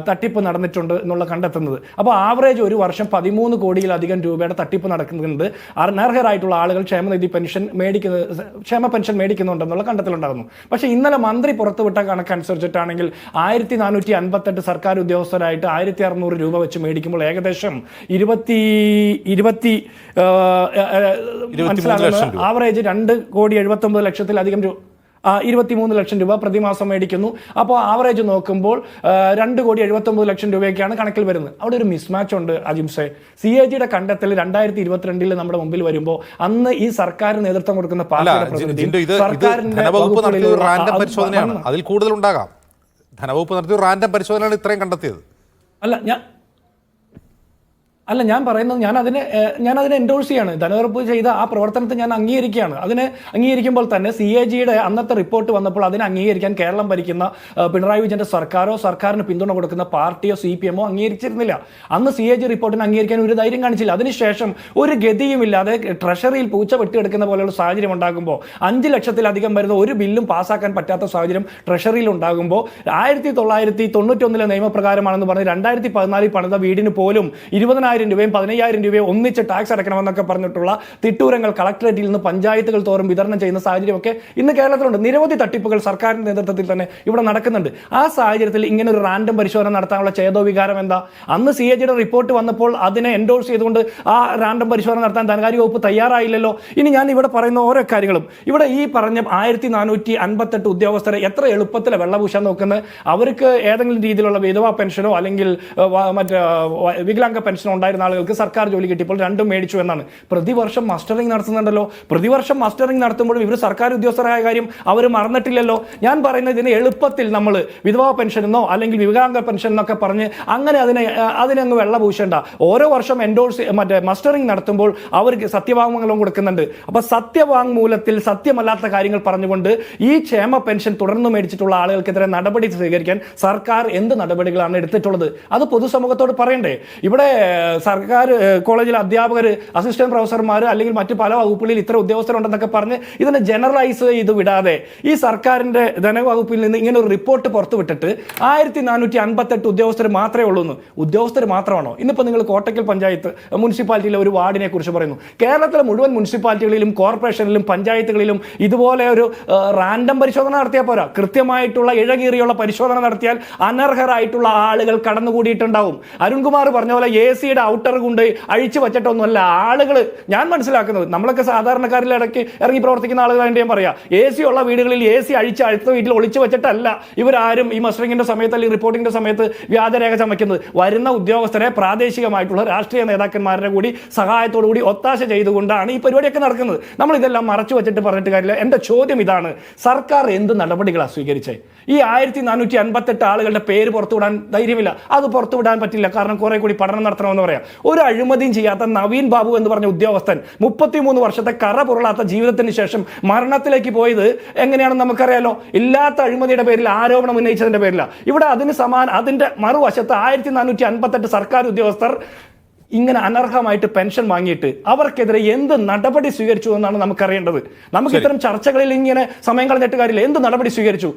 തട്ടിപ്പ് നടന്നിട്ടുണ്ട് എന്നുള്ള കണ്ടെത്തുന്നത്. അപ്പോൾ ആവറേജ് ഒരു വർഷം 13 കോടിയിലധികം രൂപയുടെ തട്ടിപ്പ് നടക്കുന്നുണ്ട്. അനർഹരായിട്ടുള്ള ആളുകൾ ക്ഷേമ പെൻഷൻ മേടിക്കുന്നുണ്ടെന്നുള്ള കണ്ടെത്തലുണ്ടാകുന്നു. പക്ഷേ ഇന്നലെ മന്ത്രി പുറത്തുവിട്ട കണക്കനുസരിച്ചിട്ടാണെങ്കിൽ 1458 സർക്കാർ ഉദ്യോഗസ്ഥരായിട്ട് 1600 രൂപ വെച്ച് മേടിക്കുമ്പോൾ ഏകദേശം 23 ആവറേജ് 2,79,00,000-ലധികം 23 ലക്ഷം രൂപ പ്രതിമാസം മേടിക്കുന്നു. അപ്പോൾ ആവറേജ് നോക്കുമ്പോൾ 2,79,00,000 രൂപയൊക്കെയാണ് കണക്കിൽ വരുന്നത്. അവിടെ ഒരു മിസ്മാച്ച് ഉണ്ട് അജിംസെ. CAG-യുടെ കണ്ടെത്തൽ 2022 നമ്മുടെ മുമ്പിൽ വരുമ്പോൾ അന്ന് ഈ സർക്കാർ നേതൃത്വം കൊടുക്കുന്ന പാർട്ടിയുടെ അതിൽ കൂടുതൽ ഉണ്ടാകാം. ധനവകുപ്പ് നടത്തിയ റാൻഡം പരിശോധനയാണ് ഇത്രയും കണ്ടെത്തിയത്. ഞാൻ പറയുന്നത് ഞാൻ അതിനെ എൻഡോഴ്സ് ചെയ്യാണ്. ധനവകുപ്പ് ചെയ്ത ആ പ്രവർത്തനത്തെ ഞാൻ അംഗീകരിക്കുകയാണ്. അതിനെ അംഗീകരിക്കുമ്പോൾ തന്നെ CAG-യുടെ അന്നത്തെ റിപ്പോർട്ട് വന്നപ്പോൾ അതിനെ അംഗീകരിക്കാൻ കേരളം ഭരിക്കുന്ന പിണറായി വിജയന്റെ സർക്കാരോ സർക്കാരിന് പിന്തുണ കൊടുക്കുന്ന പാർട്ടിയോ CPM-ഓ അംഗീകരിച്ചിരുന്നില്ല. അന്ന് CAG റിപ്പോർട്ടിന് അംഗീകരിക്കാൻ ഒരു ധൈര്യം കാണിച്ചില്ല. അതിനുശേഷം ഒരു ഗതിയുമില്ലാതെ ട്രഷറിയിൽ പൂച്ച വെട്ടിയെടുക്കുന്ന പോലെയുള്ള സാഹചര്യം ഉണ്ടാകുമ്പോൾ 5 ലക്ഷത്തിലധികം വരുന്ന ഒരു ബില്ലും പാസ്സാക്കാൻ പറ്റാത്ത സാഹചര്യം ട്രഷറിയിൽ ഉണ്ടാകുമ്പോൾ 1991 നിയമപ്രകാരമാണെന്ന് പറഞ്ഞ് 2014 പണിത വീടിന് പോലും 20,000 രൂപയും 15,000 രൂപയും ഒന്നിച്ച് ടാക്സ് അടയ്ക്കണമെന്നൊക്കെ പറഞ്ഞിട്ടുള്ള തിട്ടൂരങ്ങൾ കളക്ടറേറ്റിൽ നിന്ന് പഞ്ചായത്തുകൾ തോറും വിതരണം ചെയ്യുന്ന സാഹചര്യമൊക്കെ ഇന്ന് കേരളത്തിലുണ്ട്. നിരവധി തട്ടിപ്പുകൾ സർക്കാരിന്റെ നേതൃത്വത്തിൽ തന്നെ ഇവിടെ നടക്കുന്നുണ്ട്. ആ സാഹചര്യത്തിൽ ഇങ്ങനെ ഒരു റാൻഡം പരിശോധന നടത്താനുള്ള ചേതോ വികാരം എന്താ? അന്ന് CAG-യുടെ റിപ്പോർട്ട് വന്നപ്പോൾ അതിനെ എൻഡോഴ്സ് ചെയ്തുകൊണ്ട് ആ റാൻഡം പരിശോധന നടത്താൻ ധനകാര്യ വകുപ്പ് തയ്യാറായില്ലല്ലോ. ഇനി ഞാൻ ഇവിടെ പറയുന്ന ഓരോ കാര്യങ്ങളും ഇവിടെ ഈ പറഞ്ഞ 1458 ഉദ്യോഗസ്ഥരെ എത്ര എളുപ്പത്തിൽ വെള്ളപൂശാൻ നോക്കുന്നത്. അവർക്ക് ഏതെങ്കിലും രീതിയിലുള്ള വിധവാ പെൻഷനോ അല്ലെങ്കിൽ മറ്റേ വികലാംഗ പെൻഷനോ ഉണ്ടായിരുന്ന ആളുകൾക്ക് സർക്കാർ ജോലി കിട്ടിയപ്പോൾ രണ്ടും മേടിച്ചു എന്നാണ്. പ്രതിവർഷം മസ്റ്ററിംഗ് നടത്തുന്നുണ്ടല്ലോ. പ്രതിവർഷം മസ്റ്ററിംഗ് നടത്തുമ്പോഴും ഇവർ സർക്കാർ ഉദ്യോഗസ്ഥരായ കാര്യം അവർ മറന്നിട്ടില്ലല്ലോ. ഞാൻ പറയുന്നത് ഇതിന് എളുപ്പത്തിൽ നമ്മൾ വിധവാ പെൻഷനെന്നോ അല്ലെങ്കിൽ വികലാംഗ പെൻഷൻ എന്നൊക്കെ പറഞ്ഞ് അങ്ങനെ അതിനങ്ങ് വെള്ളപൂശേണ്ട. ഓരോ വർഷം മസ്റ്ററിംഗ് നടത്തുമ്പോൾ അവർക്ക് സത്യവാങ്മൂലം കൊടുക്കുന്നുണ്ട്. അപ്പൊ സത്യവാങ്മൂലത്തിൽ സത്യമല്ലാത്ത കാര്യങ്ങൾ പറഞ്ഞുകൊണ്ട് ഈ ക്ഷേമ പെൻഷൻ തുടർന്ന് മേടിച്ചിട്ടുള്ള ആളുകൾക്കെതിരെ നടപടി സ്വീകരിക്കാൻ സർക്കാർ എന്ത് നടപടികളാണ് എടുത്തിട്ടുള്ളത്? അത് പൊതുസമൂഹത്തോട് പറയണ്ടേ? ഇവിടെ സർക്കാർ കോളേജിലെ അധ്യാപകർ, അസിസ്റ്റന്റ് പ്രൊഫസർമാർ അല്ലെങ്കിൽ മറ്റു പല വകുപ്പുകളിൽ ഇത്ര ഉദ്യോഗസ്ഥരുണ്ടെന്നൊക്കെ പറഞ്ഞ് ഇതിനെ ജനറലൈസ് ചെയ്ത് വിടാതെ ഈ സർക്കാരിന്റെ ധനവകുപ്പിൽ നിന്ന് ഇങ്ങനെ ഒരു റിപ്പോർട്ട് പുറത്തുവിട്ടിട്ട് 1458 ഉദ്യോഗസ്ഥർ മാത്രമേ ഉള്ളൂ. ഉദ്യോഗസ്ഥർ മാത്രമാണോ? ഇന്നിപ്പോൾ നിങ്ങൾ കോട്ടക്കൽ പഞ്ചായത്ത് മുനിസിപ്പാലിറ്റിയിലെ ഒരു വാർഡിനെ കുറിച്ച് പറയുന്നു. കേരളത്തിലെ മുഴുവൻ മുനിസിപ്പാലിറ്റികളിലും കോർപ്പറേഷനിലും പഞ്ചായത്തുകളിലും ഇതുപോലെ ഒരു റാൻഡം പരിശോധന നടത്തിയാൽ പോരാ. കൃത്യമായിട്ടുള്ള ഇഴകീറിയുള്ള പരിശോധന നടത്തിയാൽ അനർഹരായിട്ടുള്ള ആളുകൾ കടന്നുകൂടിയിട്ടുണ്ടാവും. അരുൺകുമാർ പറഞ്ഞ പോലെ AC-യുടെ ഔട്ടർ കൊണ്ട് അഴിച്ചു വച്ചിട്ടൊന്നുമല്ല ആളുകൾ. ഞാൻ മനസ്സിലാക്കുന്നത് നമ്മളൊക്കെ സാധാരണക്കാരിൽ ഇടയ്ക്ക് ഇറങ്ങി പ്രവർത്തിക്കുന്ന ആളുകളായിട്ട് ഞാൻ പറയാം, AC ഉള്ള വീടുകളിൽ AC അഴിച്ച് അടുത്ത വീട്ടിൽ ഒളിച്ചു വെച്ചിട്ടല്ല ഇവരാരും ഈ മസ്റ്ററിംഗിന്റെ സമയത്ത് അല്ലെങ്കിൽ റിപ്പോർട്ടിംഗിന്റെ സമയത്ത് വ്യാജരേഖ ചമയ്ക്കുന്നത്. വരുന്ന ഉദ്യോഗസ്ഥരെ പ്രാദേശികമായിട്ടുള്ള രാഷ്ട്രീയ നേതാക്കന്മാരുടെ കൂടി സഹായത്തോടു കൂടി ഒത്താശ ചെയ്തുകൊണ്ടാണ് ഈ പരിപാടിയൊക്കെ നടക്കുന്നത്. നമ്മൾ ഇതെല്ലാം മറച്ചു വെച്ചിട്ട് പറഞ്ഞിട്ട് കാര്യമില്ല. എന്റെ ചോദ്യം ഇതാണ്, സർക്കാർ എന്ത് നടപടികളാണ് സ്വീകരിച്ചത്? ഈ 1458 ആളുകളുടെ പേര് പുറത്തുവിടാൻ ധൈര്യമില്ല. അത് പുറത്തുവിടാൻ പറ്റില്ല, കാരണം കുറെ കൂടി പഠനം നടത്തണമെന്ന് പറയാം. ഒരു അഴിമതിയും ചെയ്യാത്ത നവീൻ ബാബു എന്ന് പറഞ്ഞ ഉദ്യോഗസ്ഥൻ 33 വർഷത്തെ കറ പുരളാത്ത ജീവിതത്തിന് ശേഷം മരണത്തിലേക്ക് പോയത് എങ്ങനെയാണെന്ന് നമുക്കറിയാലോ. ഇല്ലാത്ത അഴിമതിയുടെ പേരിൽ ആരോപണം ഉന്നയിച്ചതിന്റെ പേരില. ഇവിടെ അതിന്റെ മറുവശത്ത് 1458 സർക്കാർ ഉദ്യോഗസ്ഥർ ഇങ്ങനെ അനർഹമായിട്ട് പെൻഷൻ വാങ്ങിയിട്ട് അവർക്കെതിരെ എന്ത് നടപടി സ്വീകരിച്ചു എന്നാണ് നമുക്കറിയേണ്ടത്. നമുക്ക് ഇത്തരം ചർച്ചകളിൽ ഇങ്ങനെ സമയം കളഞ്ഞിട്ട് കാര്യമില്ല. എന്ത് നടപടി സ്വീകരിച്ചു?